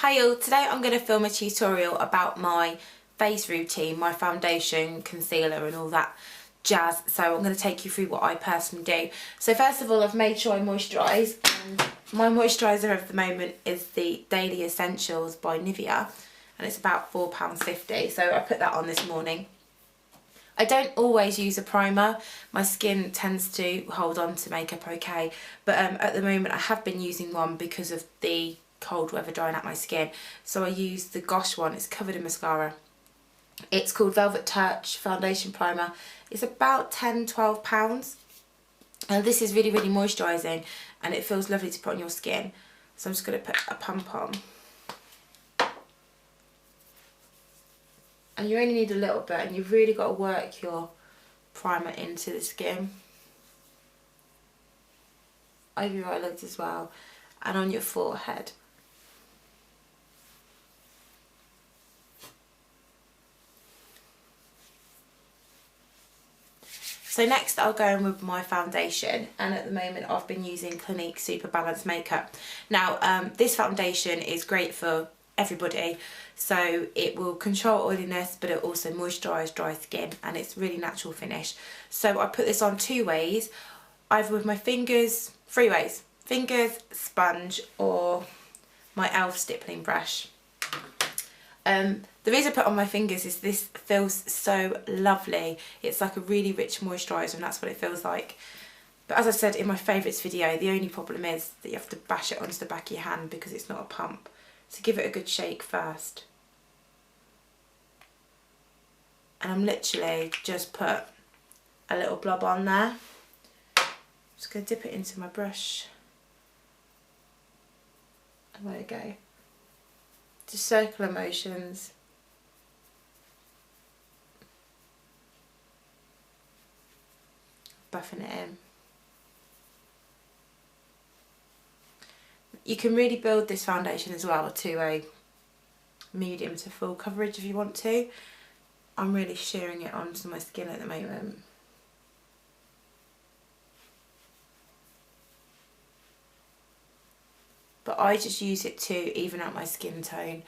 Hi all, today I'm going to film a tutorial about my face routine, my foundation, concealer and all that jazz. So I'm going to take you through what I personally do. So first of all, I've made sure I moisturise, and my moisturiser of the moment is the Daily Essentials by Nivea, and it's about £4.50, so I put that on this morning. I don't always use a primer. My skin tends to hold on to makeup okay, but at the moment I have been using one because of the cold weather drying out my skin. So I use the Gosh one. It's covered in mascara. It's called Velvet Touch Foundation Primer. It's about £10–12, and this is really moisturising, and it feels lovely to put on your skin. So I'm just going to put a pump on. And you only need a little bit, and you've really got to work your primer into the skin. Over your eyelids as well, and on your forehead. So next I'll go in with my foundation, and at the moment I've been using Clinique Superbalanced makeup. Now this foundation is great for everybody, so it will control oiliness, but it also moisturises dry skin, and it's really natural finish. So I put this on two ways, either with my fingers, three ways: fingers, sponge, or my e.l.f. stippling brush. The reason I put it on my fingers is this feels so lovely. It's like a really rich moisturiser, and that's what it feels like. But as I said in my favourites video, the only problem is that you have to bash it onto the back of your hand because it's not a pump. So give it a good shake first. And I'm literally just put a little blob on there. I'm just going to dip it into my brush. And there we go. Just circular motions. Buffing it in. You can really build this foundation as well to a medium to full coverage if you want to. I'm really shearing it onto my skin at the moment. But I just use it to even out my skin tone.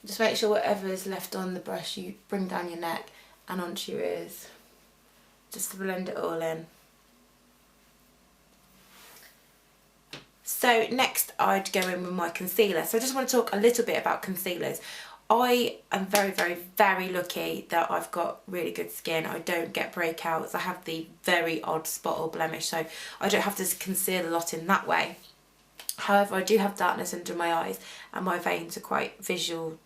Just make sure whatever is left on the brush you bring down your neck and onto your ears. Just to blend it all in. So next I'd go in with my concealer. So I just want to talk a little bit about concealers. I am very lucky that I've got really good skin. I don't get breakouts. I have the very odd spot or blemish, so I don't have to conceal a lot in that way. However, I do have darkness under my eyes, and my veins are quite visual,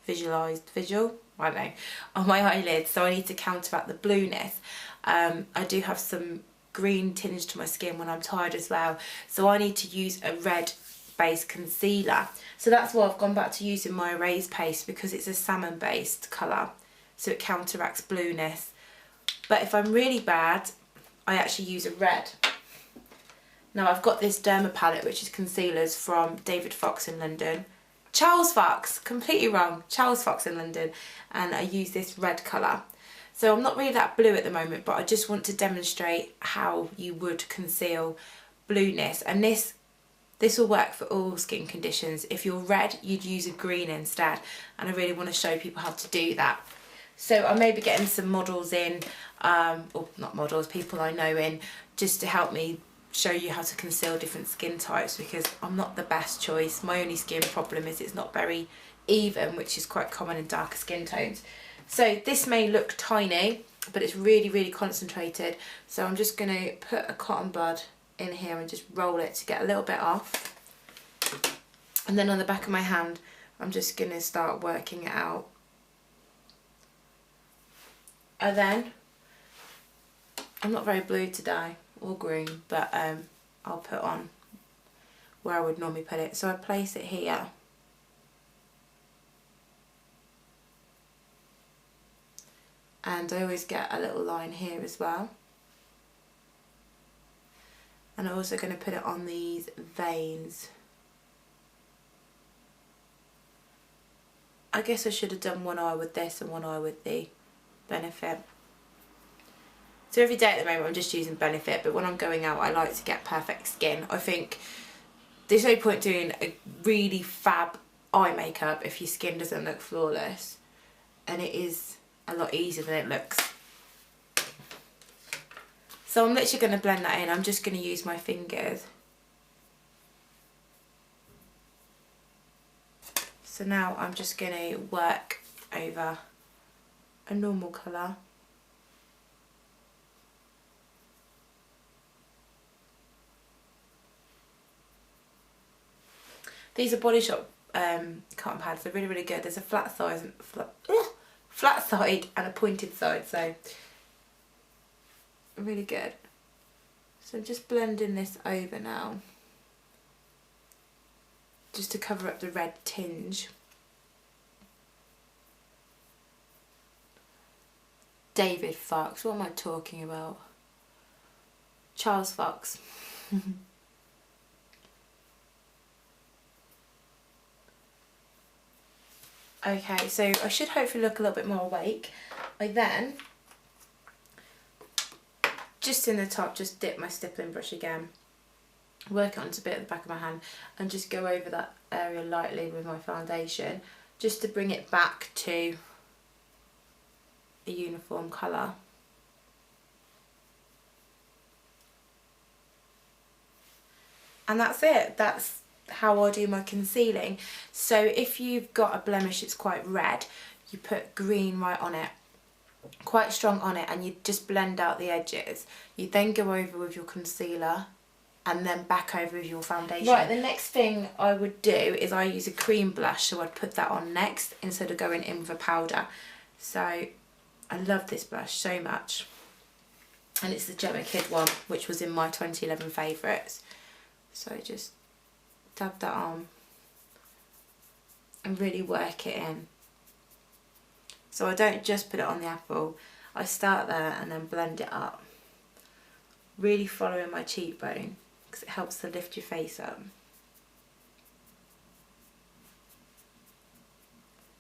I don't know, on my eyelids, so I need to counteract the blueness. I do have some green tinge to my skin when I'm tired as well, so I need to use a red based concealer. So that's why I've gone back to using my Erase paste, because it's a salmon based colour, so it counteracts blueness. But if I'm really bad, I actually use a red. Now I've got this Derma Palette, which is concealers from David Fox in London. Charles Fox, completely wrong, Charles Fox in London, and I use this red colour. So I'm not really that blue at the moment, but I just want to demonstrate how you would conceal blueness, and this will work for all skin conditions. If you're red, you'd use a green instead, and I really want to show people how to do that. So I may be getting some models in, or not models, people I know in, just to help me show you how to conceal different skin types, because I'm not the best choice. My only skin problem is it's not very even, which is quite common in darker skin tones. So this may look tiny, but it's really concentrated. So I'm just going to put a cotton bud in here and just roll it to get a little bit off. And then on the back of my hand, I'm just going to start working it out. And then, I'm not very blue today, or green, but I'll put on where I would normally put it. So I place it here. And I always get a little line here as well. And I'm also going to put it on these veins. I guess I should have done one eye with this and one eye with the Benefit. So every day at the moment I'm just using Benefit, but when I'm going out I like to get perfect skin. I think there's no point doing a really fab eye makeup if your skin doesn't look flawless, and it is a lot easier than it looks. So I'm literally going to blend that in. I'm just going to use my fingers. So now I'm just going to work over a normal colour. These are Body Shop cotton pads. They're really, really good. There's a flat side and a pointed side, so really good. So I'm just blending this over now, just to cover up the red tinge. David Fox, what am I talking about? Charles Fox. Okay, so I should hopefully look a little bit more awake. I then, just in the top, just dip my stippling brush again, work it onto a bit at the back of my hand, and just go over that area lightly with my foundation, just to bring it back to a uniform colour. And that's it. That's how I do my concealing. So if you've got a blemish that's quite red, you put green right on it, quite strong on it, and you just blend out the edges. You then go over with your concealer and then back over with your foundation. Right, the next thing I would do is I use a cream blush, so I'd put that on next instead of going in with a powder. So I love this blush so much, and it's the Jemma Kid one, which was in my 2011 favourites. So just dab that on and really work it in. So I don't just put it on the apple, I start there and then blend it up, really following my cheekbone because it helps to lift your face up.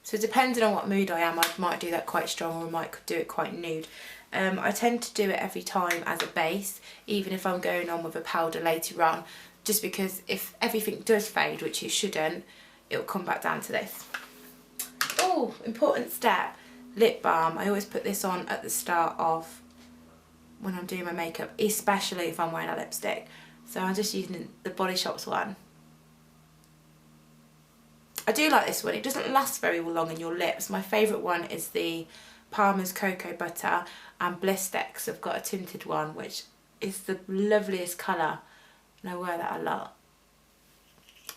So depending on what mood I am, I might do that quite strong, or I might do it quite nude. I tend to do it every time as a base, even if I'm going on with a powder later on, just because if everything does fade, which it shouldn't, it'll come back down to this. Oh, important step, lip balm. I always put this on at the start of when I'm doing my makeup, especially if I'm wearing a lipstick. So I'm just using the Body Shop's one. I do like this one. It doesn't last very long in your lips. My favourite one is the Palmer's Cocoa Butter, and Blistex have got a tinted one, which is the loveliest colour, and I wear that a lot.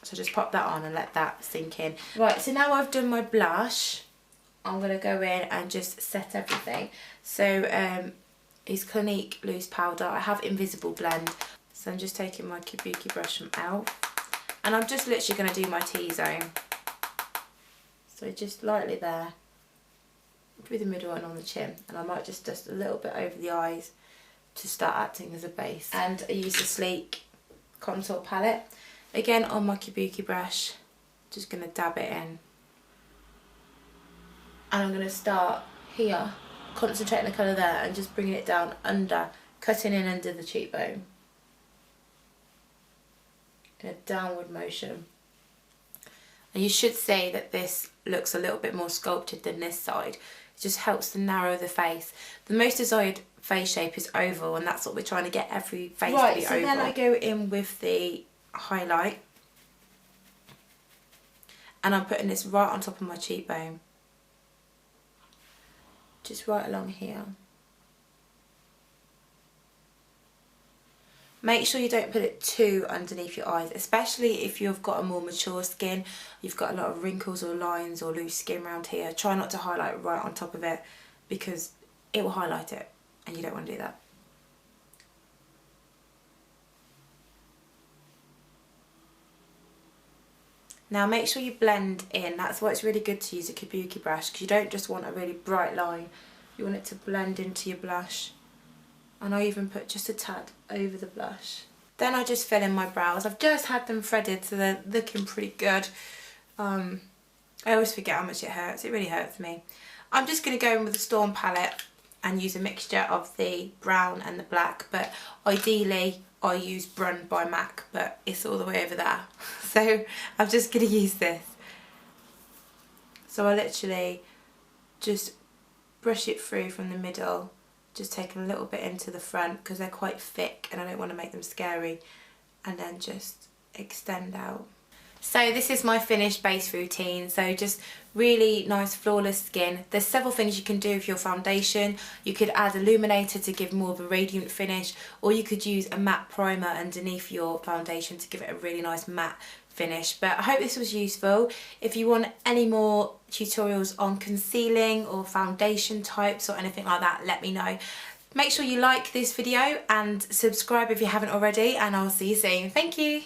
So just pop that on and let that sink in. Right, so now I've done my blush, I'm going to go in and just set everything. So it's Clinique Loose Powder. I have Invisible Blend, so I'm just taking my kabuki brush from out, and I'm just literally going to do my T-zone. So just lightly there, through the middle and on the chin, and I might just dust a little bit over the eyes to start acting as a base. And I use the Sleek contour palette, again on my kabuki brush, just going to dab it in. And I'm going to start here, concentrating the colour there and just bringing it down under, cutting in under the cheekbone in a downward motion. And you should say that this looks a little bit more sculpted than this side. It just helps to narrow the face. The most desired face shape is oval, and that's what we're trying to get every face to be oval. Right, so then I go in with the highlight, and I'm putting this right on top of my cheekbone, just right along here. Make sure you don't put it too underneath your eyes, especially if you've got a more mature skin, you've got a lot of wrinkles or lines or loose skin around here. Try not to highlight right on top of it, because it will highlight it, and you don't want to do that. Now make sure you blend in. That's why it's really good to use a kabuki brush, because you don't just want a really bright line, you want it to blend into your blush. And I even put just a tad over the blush. Then I just fill in my brows. I've just had them threaded, so they're looking pretty good. I always forget how much it hurts. It really hurts me. I'm just going to go in with the Storm palette and use a mixture of the brown and the black, but ideally I use Brun by MAC, but it's all the way over there. So I'm just going to use this. So I literally just brush it through from the middle, just take a little bit into the front because they're quite thick and I don't want to make them scary, and then just extend out. So this is my finished base routine, so just really nice flawless skin. There's several things you can do with your foundation. You could add illuminator to give more of a radiant finish, or you could use a matte primer underneath your foundation to give it a really nice matte finish. But I hope this was useful. If you want any more tutorials on concealing or foundation types or anything like that, let me know. Make sure you like this video and subscribe if you haven't already, and I'll see you soon. Thank you.